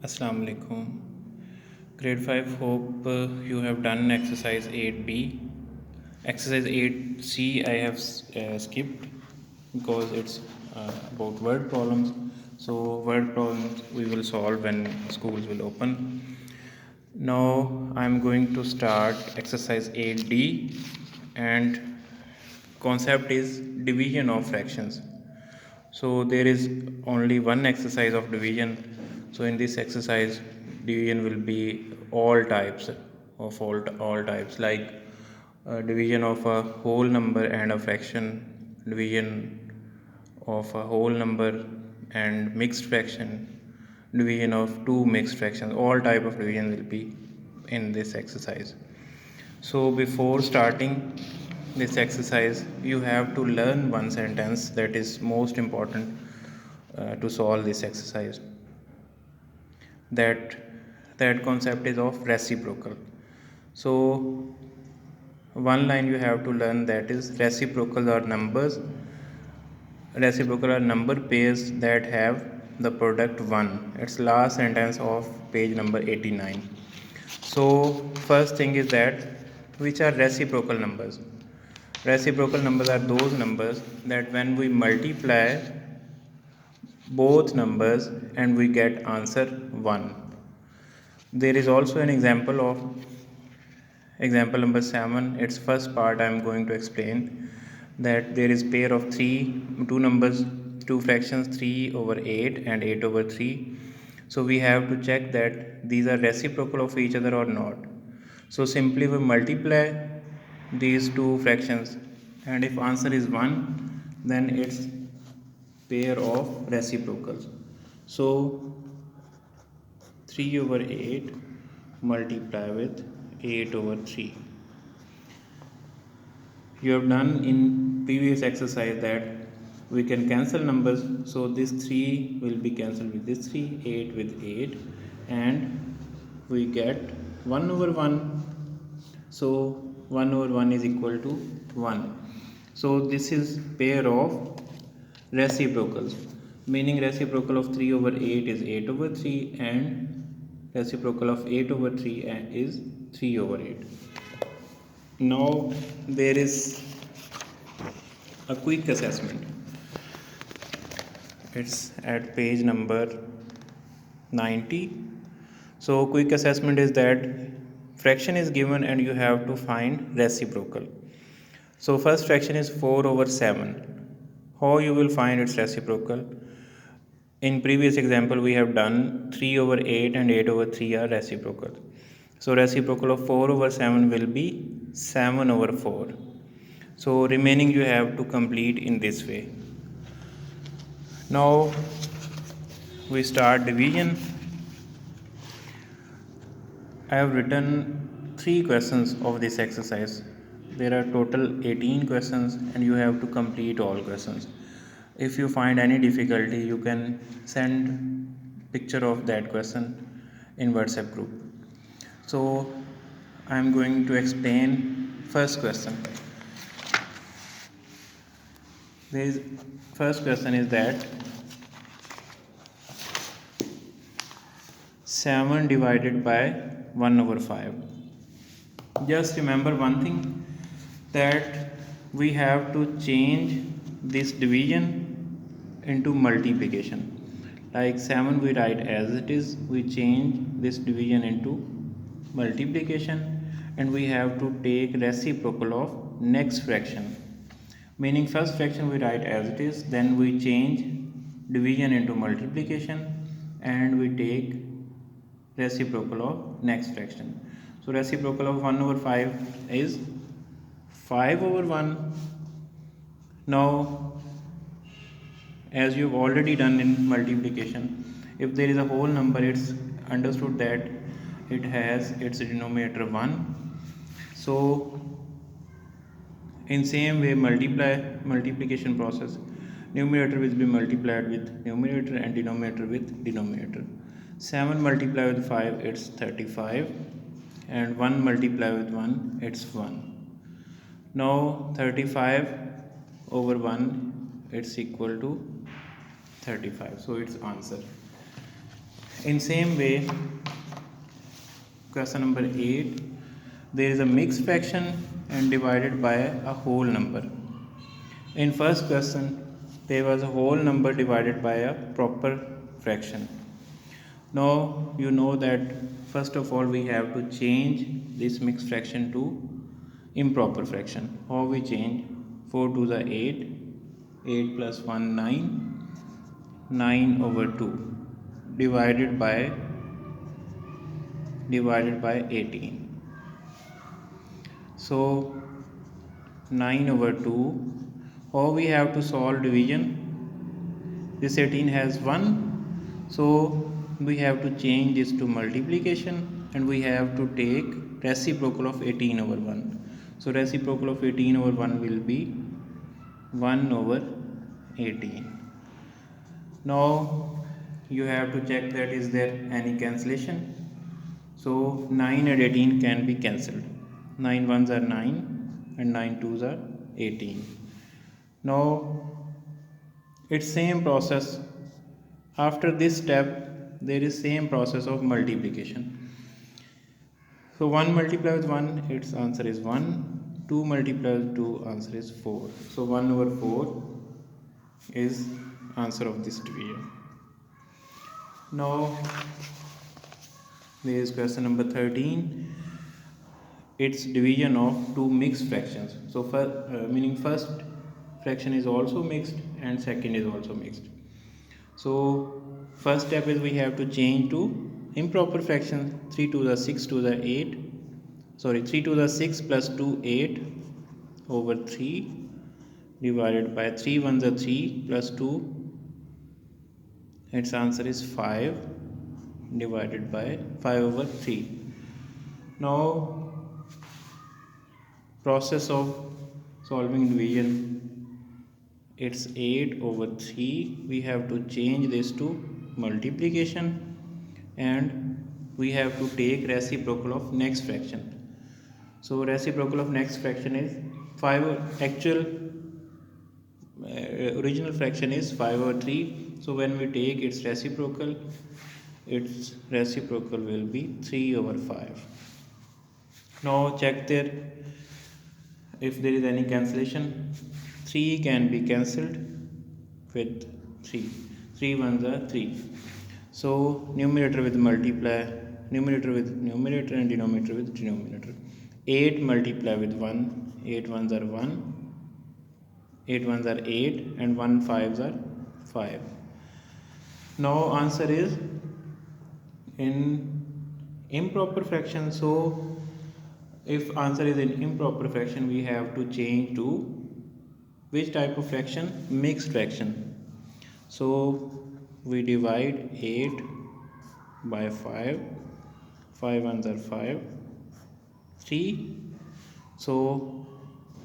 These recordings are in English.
Assalamu alaikum. Grade 5, hope you have done exercise 8B. Exercise 8C I have skipped because it's about word problems. So, word problems we will solve when schools will open. Now, I'm going to start exercise 8D, and concept is division of fractions. So there is only one exercise of division. So in this exercise, division will be all types of all types, like division of a whole number and a fraction, division of a whole number and mixed fraction, division of two mixed fractions. All type of division will be in this exercise. So before starting this exercise, you have to learn one sentence that is most important to solve this exercise. That that concept is of reciprocal. So one line you have to learn, that is reciprocal are numbers. Reciprocal are number pairs that have the product 1. It's last sentence of page number 89. So first thing is that which are reciprocal numbers. Reciprocal numbers are those numbers that when we multiply both numbers and we get answer 1. There is also an example of example number 7. Its first part I am going to explain that there is pair of two numbers, two fractions, 3 over 8 and 8 over 3. So we have to check that these are reciprocal of each other or not. So simply we multiply these two fractions, and if answer is 1, then it's pair of reciprocals. So 3 over 8 multiply with 8 over 3. You have done in previous exercise that we can cancel numbers, so this 3 will be cancelled with this 3, 8 with 8, and we get 1 over 1. So 1 over 1 is equal to 1. So this is pair of reciprocals, meaning reciprocal of 3 over 8 is 8 over 3, and reciprocal of 8 over 3 is 3 over 8. Now there is a quick assessment. It's at page number 90. So quick assessment is that fraction is given and you have to find reciprocal. So first fraction is 4 over 7. How you will find its reciprocal? In previous example we have done 3 over 8 and 8 over 3 are reciprocal. So reciprocal of 4 over 7 will be 7 over 4. So remaining you have to complete in this way. Now we start division. I have written 3 questions of this exercise. There are total 18 questions and you have to complete all questions. If you find any difficulty, you can send picture of that question in WhatsApp group. So I am going to explain first question. This first question is that 7 divided by 1 over 5. Just remember one thing, that we have to change this division into multiplication. Like 7 we write as it is, we change this division into multiplication, and we have to take reciprocal of next fraction. Meaning first fraction we write as it is, then we change division into multiplication, and we take reciprocal of next fraction. So reciprocal of 1 over 5 is 5 over 1. Now as you've already done in multiplication, if there is a whole number, it's understood that it has its denominator 1. So in same way, multiplication process, numerator will be multiplied with numerator and denominator with denominator. 7 multiplied with 5, it's 35, and 1 multiplied with 1, it's 1. Now 35 over 1, it's equal to 35, so it's answer. In same way, question number 8, there is a mixed fraction and divided by a whole number. In first question, there was a whole number divided by a proper fraction. Now you know that first of all we have to change this mixed fraction to improper fraction. How we change? 4 to the 8, 8 plus 1 9, 9 over 2 divided by 18. So 9 over 2, how we have to solve division? This 18 has 1, so we have to change this to multiplication, and we have to take reciprocal of 18 over 1. So reciprocal of 18 over 1 will be 1 over 18. Now you have to check that is there any cancellation. So 9 and 18 can be cancelled. 9 ones are 9 and 9 twos are 18. Now it's same process. After this step there is same process of multiplication. So 1 multiplied with 1, its answer is 1. 2 multiplied with 2, answer is 4. So 1 over 4 is answer of this division. Now there is question number 13. It's division of two mixed fractions. So meaning first fraction is also mixed and second is also mixed. So first step is we have to change to improper fraction. 3 to the 6 to the 8, 3 to the 6 plus 2 8 over 3 divided by 3 ones are 3 plus 2, its answer is 5 divided by 5 over 3. Now process of solving division, it's 8 over 3. We have to change this to multiplication, and we have to take reciprocal of next fraction. So reciprocal of next fraction is 5. Actual original fraction is 5 over 3. So when we take its reciprocal will be 3 over 5. Now check there if there is any cancellation. 3 can be cancelled with 3. 3 ones are 3. So numerator with multiply, numerator with numerator, and denominator with denominator. 8 multiply with 1, 8 ones are 1, 8 ones are 8, and 1 5s are 5. Now answer is in improper fraction. So if answer is in improper fraction, we have to change to which type of fraction? Mixed fraction. So we divide 8 by 5, 5 ones are 5, 3. So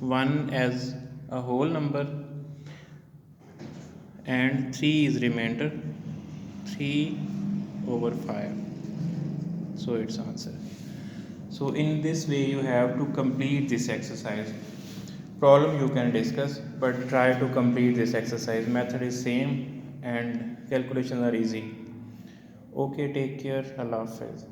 1 as a whole number and 3 is remainder, 3 over 5. So its answer. So in this way you have to complete this exercise. Problem you can discuss, but try to complete this exercise. Method is same and calculations are easy. Okay, take care. Allah Hafiz.